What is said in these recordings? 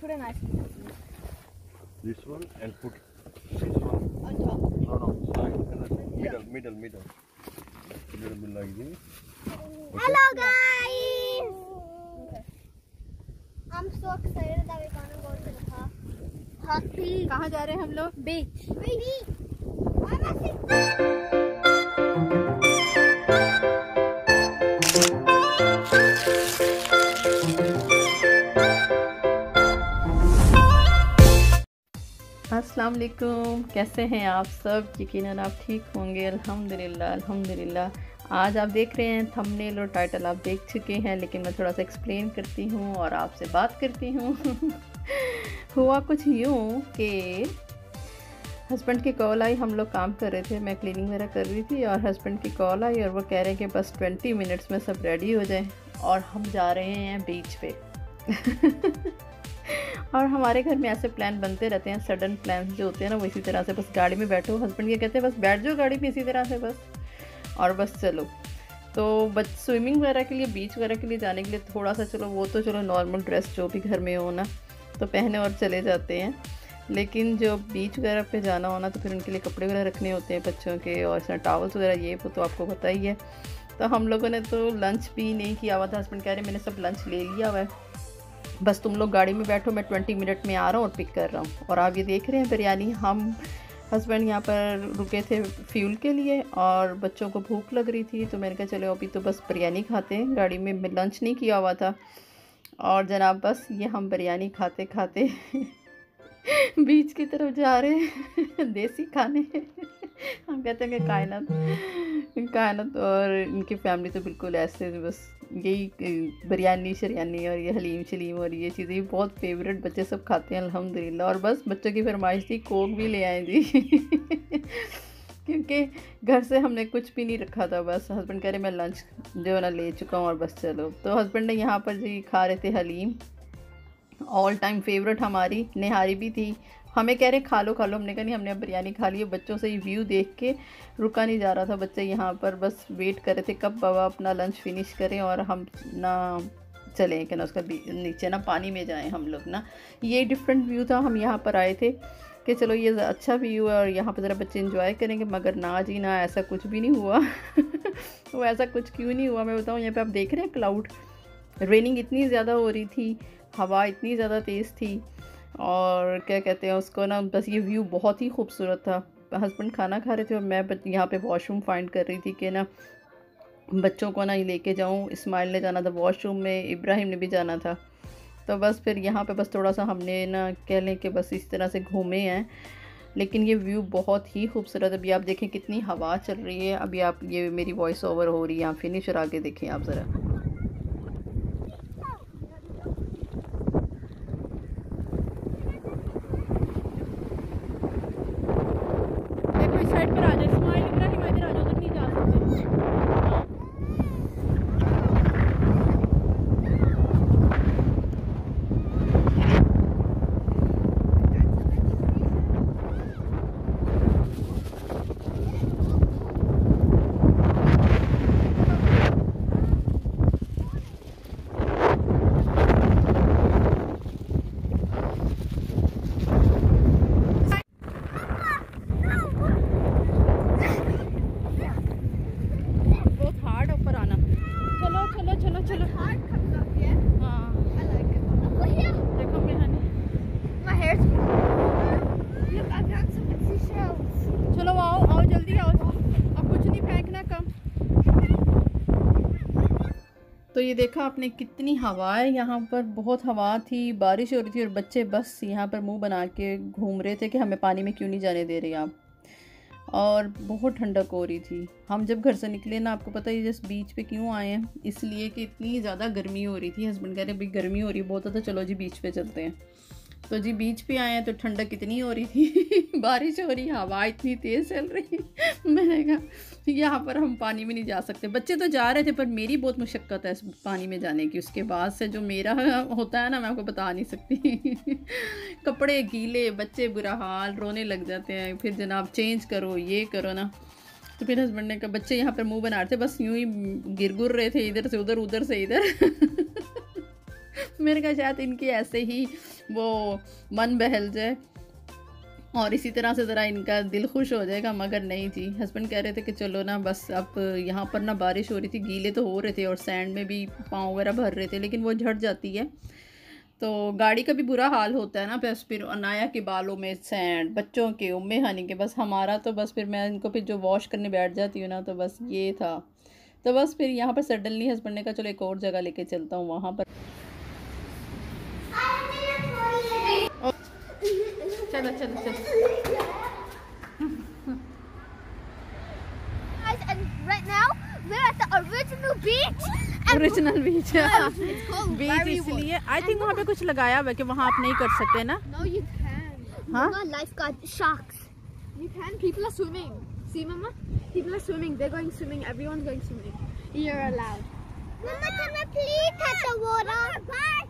put a knife. This one and put this one On top. no side and then middle little bit like this. Hello guys. Okay. I'm so excited that we're gonna go to the park. कहाँ जा रहे हैं हम लोग? Beach. अस्सलाम वालेकुम, कैसे हैं आप सब? यकीनन आप ठीक होंगे। अल्हम्दुलिल्लाह। आज आप देख रहे हैं थंबनेल और टाइटल आप देख चुके हैं, लेकिन मैं थोड़ा सा एक्सप्लेन करती हूँ और आपसे बात करती हूँ। हुआ कुछ यूँ कि हस्बैंड की कॉल आई, हम लोग काम कर रहे थे, मैं क्लीनिंग वगैरह कर रही थी और हस्बैंड की कॉल आई और वो कह रहे हैं कि बस 20 मिनट्स में सब रेडी हो जाए और हम जा रहे हैं बीच पे। और हमारे घर में ऐसे प्लान बनते रहते हैं, सडन प्लान जो होते हैं ना, वो इसी तरह से बस गाड़ी में बैठो, हस्बैंड ये कहते हैं बस बैठ जाओ गाड़ी में इसी तरह से बस और बस चलो। तो बस स्विमिंग वगैरह के लिए, बीच वगैरह के लिए जाने के लिए थोड़ा सा चलो वो तो चलो नॉर्मल ड्रेस जो भी घर में हो ना तो पहने और चले जाते हैं, लेकिन जो बीच वगैरह पे जाना हो ना तो फिर उनके लिए कपड़े वगैरह रखने होते हैं बच्चों के, और इसमें टॉवल्स वगैरह ये वो तो आपको पता ही है। तो हम लोगों ने तो लंच भी नहीं किया हुआ था, हस्बैंड कह रहे मैंने सब लंच ले लिया हुआ है, बस तुम लोग गाड़ी में बैठो, मैं 20 मिनट में आ रहा हूँ और पिक कर रहा हूँ। और आप ये देख रहे हैं बिरयानी, हम हस्बैंड यहाँ पर रुके थे फ्यूल के लिए और बच्चों को भूख लग रही थी, तो मैंने कहा चलो अभी तो बस बिरयानी खाते हैं, गाड़ी में लंच नहीं किया हुआ था। और जनाब बस ये हम बिरयानी खाते खाते बीच की तरफ जा रहे हैं देसी खाने। हम कहते हैं कि कायनात और इनकी फैमिली तो बिल्कुल ऐसे बस यही बिरयानी शरियानी और ये हलीम शलीम और ये चीज़ें बहुत फेवरेट, बच्चे सब खाते हैं अल्हम्दुलिल्लाह। और बस बच्चों की फरमाइश थी कोक भी ले आए जी। क्योंकि घर से हमने कुछ भी नहीं रखा था, बस हस्बैंड कह रहे मैं लंच जो है ना ले चुका हूँ और बस चलो। तो हस्बैंड ने यहाँ पर जी खा रहे थे हलीम, ऑल टाइम फेवरेट हमारी, निहारी भी थी, हमें कह रहे खा लो, हमने कहा नहीं हमने अब बिरयानी खा ली है। बच्चों से ये व्यू देख के रुका नहीं जा रहा था, बच्चे यहाँ पर बस वेट कर रहे थे कब बाबा अपना लंच फिनिश करें और हम ना चलें कि ना उसका नीचे ना पानी में जाएं हम लोग ना। ये डिफरेंट व्यू था, हम यहाँ पर आए थे कि चलो ये अच्छा व्यू है और यहाँ पर ज़रा बच्चे इंजॉय करेंगे, मगर ना जी ना, ऐसा कुछ भी नहीं हुआ। वो ऐसा कुछ क्यों नहीं हुआ मैं बताऊँ। यहाँ पे आप देख रहे हैं क्लाउड, रेनिंग इतनी ज़्यादा हो रही थी, हवा इतनी ज़्यादा तेज़ थी और क्या कहते हैं उसको ना, बस ये व्यू बहुत ही खूबसूरत था। हस्बैंड खाना खा रहे थे और मैं यहाँ पे वॉशरूम फाइंड कर रही थी कि ना बच्चों को ना लेके जाऊँ। इस्माइल ने जाना था वॉशरूम में, इब्राहिम ने भी जाना था, तो बस फिर यहाँ पे बस थोड़ा सा हमने ना कह लें कि बस इस तरह से घूमे हैं, लेकिन ये व्यू बहुत ही खूबसूरत। अभी आप देखें कितनी हवा चल रही है, अभी आप ये मेरी वॉइस ओवर हो रही है, यहाँ फिनिश और आगे देखें आप ज़रा। साइड पर आ जाए इस्माइल, इब्राहिम इधर आ जाओ, उधर नहीं जा सकते। चलो आओ जल्दी आओ, अब कुछ नहीं फेंकना कम। तो ये देखा आपने कितनी हवा है यहाँ पर, बहुत हवा थी, बारिश हो रही थी और बच्चे बस यहाँ पर मुंह बना के घूम रहे थे कि हमें पानी में क्यों नहीं जाने दे रहे आप। और बहुत ठंडक हो रही थी। हम जब घर से निकले ना, आपको पता है जिस बीच पे क्यों आए हैं, इसलिए कि इतनी ज़्यादा गर्मी हो रही थी। हस्बैंड कह रहे भाई गर्मी हो रही है बहुत ज़्यादा, चलो जी बीच पे चलते हैं। तो जी बीच पे आए हैं तो ठंडक कितनी हो रही थी, बारिश हो रही, हवा इतनी तेज़ चल रही। मैंने कहा यहाँ पर हम पानी में नहीं जा सकते। बच्चे तो जा रहे थे पर मेरी बहुत मुशक्क़त है इस पानी में जाने की। उसके बाद से जो मेरा होता है ना, मैं आपको बता नहीं सकती। कपड़े गीले, बच्चे बुरा हाल, रोने लग जाते हैं, फिर जनाब चेंज करो, ये करो ना। तो फिर हस्बैंड ने कहा बच्चे यहाँ पर मुँह बना रहे थे, बस यूँ ही गिर गुर रहे थे, इधर से उधर, उधर से इधर। मेरे कहा शायद इनके ऐसे ही वो मन बहल जाए और इसी तरह से ज़रा इनका दिल खुश हो जाएगा, मगर नहीं जी। हस्बैंड कह रहे थे कि चलो ना बस, अब यहाँ पर ना बारिश हो रही थी, गीले तो हो रहे थे और सैंड में भी पाँव वगैरह भर रहे थे, लेकिन वो झड़ जाती है तो गाड़ी का भी बुरा हाल होता है ना। बस फिर अनाया के बालों में सैंड, बच्चों के, उम्मे हानी के, बस हमारा तो बस फिर मैं इनको फिर जो वॉश करने बैठ जाती हूँ ना, तो बस ये था। तो बस फिर यहाँ पर सडनली हस्बैंड ने कहा चलो एक और जगह लेके चलता हूँ वहाँ पर। चलो चलो चलो। Right now we're at the original beach. Original beach It's called beach Berrywood. इसलिए आई थिंक वहाँ पे कुछ लगाया हुआ है कि वहाँ आप नहीं कर सकते ना। No, you can. Huh? Mama, lifeguard sharks. You can. People are swimming. See, Mama? People are swimming. They're going swimming. Everyone's going swimming. You're allowed. Mama, can I please touch the water? Bye.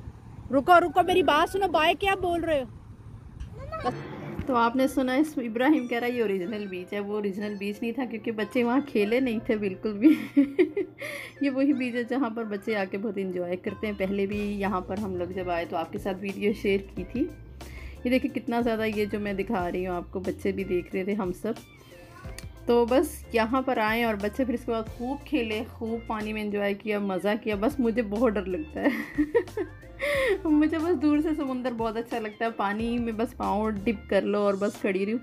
रुको रुको, मेरी बात सुनो, bye क्या बोल रहे हो? तो आपने सुना, इस इब्राहिम कह रहा है ये ओरिजिनल बीच है। वो ओरिजिनल बीच नहीं था क्योंकि बच्चे वहाँ खेले नहीं थे बिल्कुल भी। ये वही बीच है जहाँ पर बच्चे आके बहुत इंजॉय करते हैं। पहले भी यहाँ पर हम लोग जब आए तो आपके साथ वीडियो शेयर की थी। ये देखिए कितना ज़्यादा, ये जो मैं दिखा रही हूँ आपको, बच्चे भी देख रहे थे, हम सब। तो बस यहाँ पर आए और बच्चे फिर इसके बाद खूब खेले, खूब पानी में एंजॉय किया, मज़ा किया। बस मुझे बहुत डर लगता है। मुझे बस दूर से समुंदर बहुत अच्छा लगता है, पानी में बस पाँव डिप कर लो और बस खड़ी रही हूँ।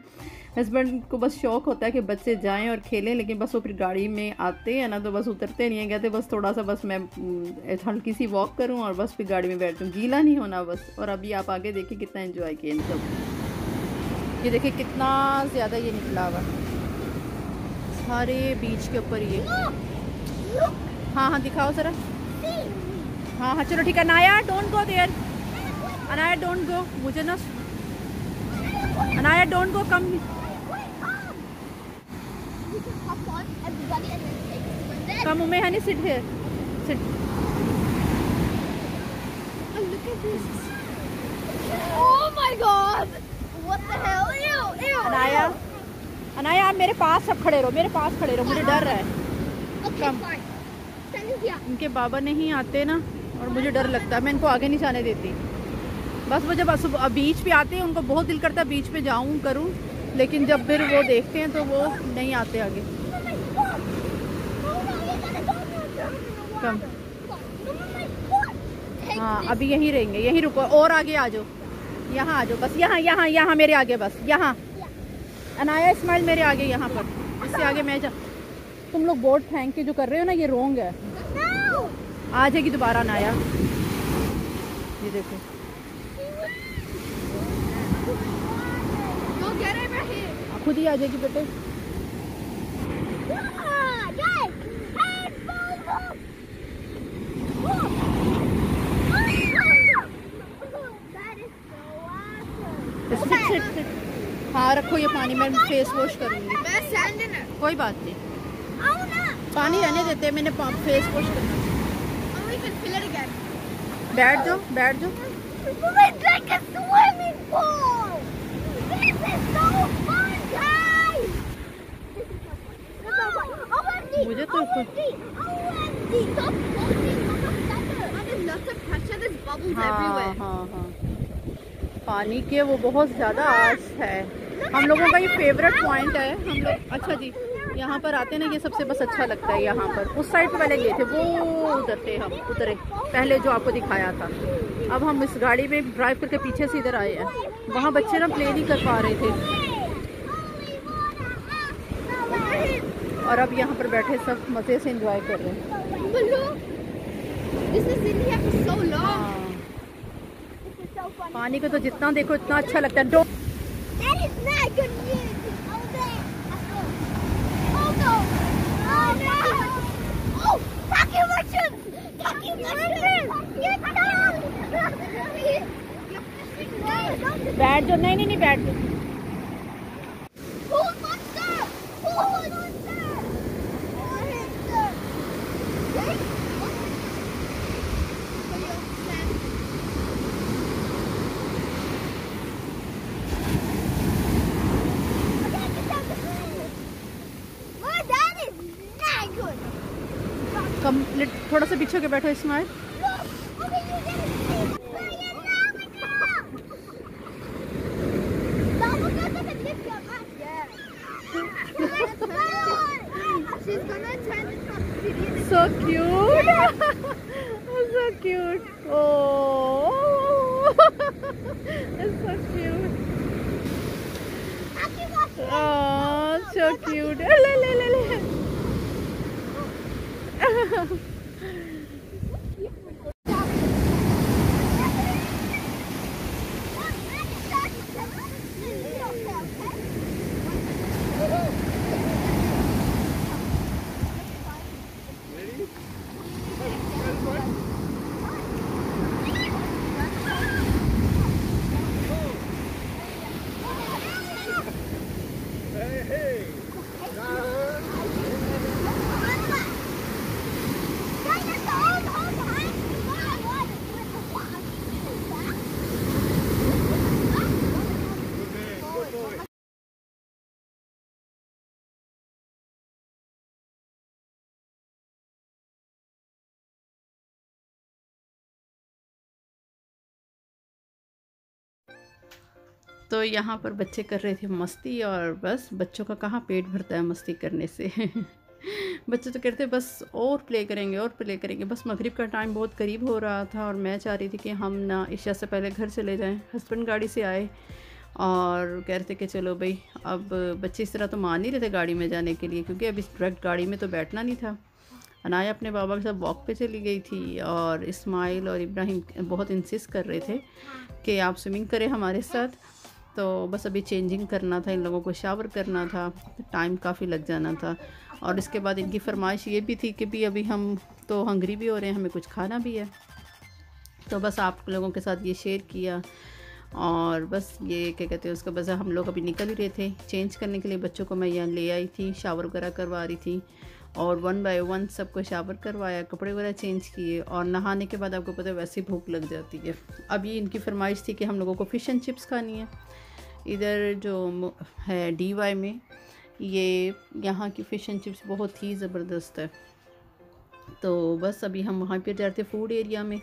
हस्बैंड को बस शौक़ होता है कि बच्चे जाएं और खेलें, लेकिन बस वो फिर गाड़ी में आते हैं ना तो बस उतरते नहीं हैं, कहते बस थोड़ा सा बस मैं हल्की सी वॉक करूँ और बस फिर गाड़ी में बैठ जाऊँ, गीला नहीं होना बस। और अभी आप आगे देखिए कितना एंजॉय किया इन सब। ये देखिए कितना ज़्यादा ये निकला हुआ सारे बीच के ऊपर ये। हाँ हाँ दिखाओ ज़रा। हाँ हाँ चलो ठीक है। Anaya don't go there, Anaya don't go, मुझे ना, Anaya don't go, come. Come उम्मे honey, sit here, sit. Oh my God! What the hell? Ew! Ew! Anaya, Anaya आप मेरे पास सब खड़े रहो, मेरे पास खड़े रहो, मुझे डर रहा है। Okay, fine. Stand here. इनके बाबा नहीं आते ना और मुझे डर लगता है, मैं इनको आगे नहीं जाने देती। बस वो जब बीच पे आते हैं उनको बहुत दिल करता है बीच पे जाऊं करूं, लेकिन जब फिर वो देखते हैं तो वो नहीं आते आगे। कम। हाँ अभी यहीं रहेंगे, यहीं रुको, और आगे आ जाओ, यहाँ आ जाओ बस, यहाँ यहाँ यहाँ मेरे आगे बस, यहाँ। अनाया इस्माइल मेरे आगे, यहाँ पर, इससे आगे मैं जा। तुम लोग बोर्ड फेंक के जो कर रहे हो ना ये रॉन्ग है। आ जाएगी दोबारा अनाया, ये देखो। Go get it right here. खुद ही आ जाएगी बेटे। हाँ रखो ये पानी, मैं फेस वॉश करूँगी। कोई बात नहीं, पानी रहने देते, मैंने फेस वॉश करना। बैठ जाओ, बैठ जाओ। मुझे तो हाँ हाँ हाँ पानी के वो बहुत ज़्यादा आस है। हम लोगों का ये फेवरेट पॉइंट है। हम लोग, अच्छा जी, यहाँ पर आते ना, ये सबसे बस अच्छा लगता है। यहाँ पर उस साइड पे पहले गए थे, वो उतरते हम उतरे पहले जो आपको दिखाया था। अब हम इस गाड़ी में ड्राइव करके पीछे से इधर आए हैं। वहाँ बच्चे ना प्ले नहीं कर पा रहे थे और अब यहाँ पर बैठे सब मज़े से एंजॉय कर रहे हैं। पानी को तो जितना देखो इतना अच्छा लगता है। बैठ जाओ, नहीं नहीं नहीं बैठ जाओ। कंप्लीट, थोड़ा सा पीछे के बैठो Ismail. Oh, so cute. Le, le, le, le. तो यहाँ पर बच्चे कर रहे थे मस्ती, और बस बच्चों का कहाँ पेट भरता है मस्ती करने से। बच्चे तो कहते बस और प्ले करेंगे और प्ले करेंगे। बस मगरिब का टाइम बहुत करीब हो रहा था और मैं चाह रही थी कि हम ना इशा से पहले घर चले जाएं। हस्बैंड गाड़ी से आए और कह रहे थे कि चलो भाई, अब बच्चे इस तरह तो मान नहीं रहे थे गाड़ी में जाने के लिए, क्योंकि अब इस डायरेक्ट गाड़ी में तो बैठना नहीं था। अनाया अपने बाबा के साथ वॉक पे चली गई थी और इस्माइल और इब्राहिम बहुत इंसिस्ट कर रहे थे कि आप स्विमिंग करें हमारे साथ। तो बस अभी चेंजिंग करना था, इन लोगों को शावर करना था, टाइम काफ़ी लग जाना था। और इसके बाद इनकी फरमाइश ये भी थी कि भी अभी हम तो हंगरी भी हो रहे हैं, हमें कुछ खाना भी है। तो बस आप लोगों के साथ ये शेयर किया। और बस ये क्या कहते हैं उसका, बस हम लोग अभी निकल ही रहे थे चेंज करने के लिए। बच्चों को मैं यहाँ ले आई थी, शावर वगैरह करवा रही थी और 1 बाय 1 सबको शावर करवाया, कपड़े वगैरह चेंज किए। और नहाने के बाद आपको पता है वैसे भूख लग जाती है। अब ये इनकी फरमाइश थी कि हम लोगों को फ़िश एंड चिप्स खानी है। इधर जो है DY में, ये यहाँ की फ़िश एंड चिप्स बहुत ही ज़बरदस्त है। तो बस अभी हम वहाँ पर जा रहे थे फूड एरिया में।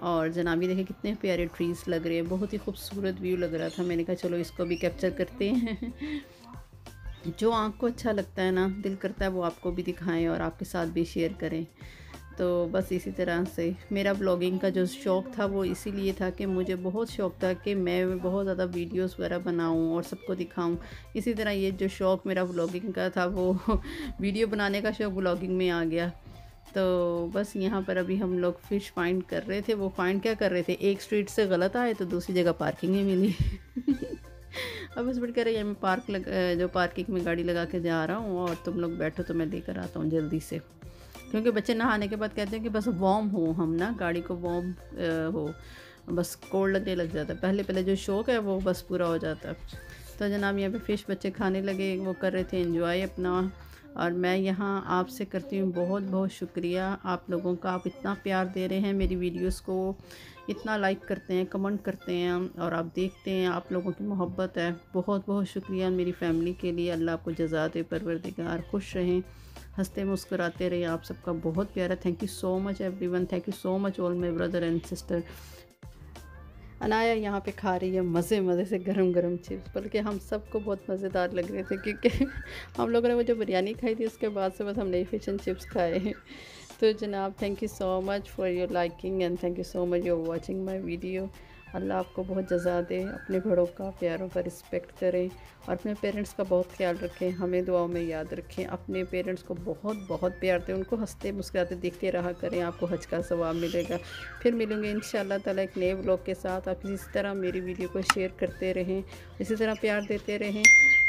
और जनाबी देखे कितने प्यारे ट्रीज़ लग रहे हैं, बहुत ही खूबसूरत व्यू लग रहा था। मैंने कहा चलो इसको भी कैप्चर करते हैं। जो आँख को अच्छा लगता है ना, दिल करता है वो आपको भी दिखाएं और आपके साथ भी शेयर करें। तो बस इसी तरह से मेरा ब्लॉगिंग का जो शौक़ था वो इसीलिए था कि मुझे बहुत शौक़ था कि मैं बहुत ज़्यादा वीडियोस वगैरह बनाऊं और सबको दिखाऊं। इसी तरह ये जो शौक़ मेरा ब्लॉगिंग का था वो वीडियो बनाने का शौक़ ब्लॉगिंग में आ गया। तो बस यहाँ पर अभी हम लोग फ़िश फाइंड कर रहे थे। वो फाइंड क्या कर रहे थे, एक स्ट्रीट से गलत आए तो दूसरी जगह पार्किंग ही मिली। अब हस्बैंड कह रहे हैं मैं जो पार्किंग में गाड़ी लगा के जा रहा हूँ और तुम लोग बैठो तो मैं लेकर आता हूँ जल्दी से। क्योंकि बच्चे नहाने के बाद कहते हैं कि बस वार्म हो, हम ना गाड़ी को वार्म हो, बस कोल्ड लगने लग जाता है। पहले जो शौक़ है वो बस पूरा हो जाता है। तो जनाब यहाँ पे फ़िश बच्चे खाने लगे, वो कर रहे थे एंजॉय अपना। और मैं यहाँ आपसे करती हूँ बहुत बहुत शुक्रिया आप लोगों का। आप इतना प्यार दे रहे हैं मेरी वीडियोस को, इतना लाइक करते हैं, कमेंट करते हैं और आप देखते हैं। आप लोगों की मोहब्बत है, बहुत बहुत शुक्रिया मेरी फ़ैमिली के लिए। अल्लाह आपको जज़ा दे, परवरदिगार खुश रहें, हंसते मुस्कुराते रहें। आप सबका बहुत प्यारा। Thank you so much everyone, thank you so much all my brother and sister. Anaya यहाँ पे खा रही है मज़े से गरम गरम चिप्स, बल्कि हम सबको बहुत मज़ेदार लग रहे थे क्योंकि हम लोगों ने वो जो बिरयानी खाई थी उसके बाद से बस हमने फ़िश एंड चिप्स खाए हैं। तो जनाब thank you so much for your liking and thank you so much your watching my video. अल्लाह आपको बहुत जज़ा दे, अपने बड़ों का प्यारों का रिस्पेक्ट करें और अपने पेरेंट्स का बहुत ख्याल रखें, हमें दुआओं में याद रखें। अपने पेरेंट्स को बहुत बहुत प्यार दें, उनको हंसते मुस्कुराते देखते रहा करें, आपको हज का सवाब मिलेगा। फिर मिलूँगे इंशाअल्लाह ताला एक नए व्लॉग के साथ। आप इसी तरह मेरी वीडियो को शेयर करते रहें, इसी तरह प्यार देते रहें।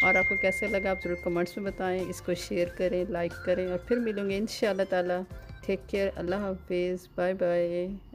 और आपको कैसे लगा आप ज़रूर कमेंट्स में बताएँ, इसको शेयर करें, लाइक करें। और फिर मिलूँगे इंशाअल्लाह ताला। टेक केयर, अल्लाह हाफिज़, बाय बाय।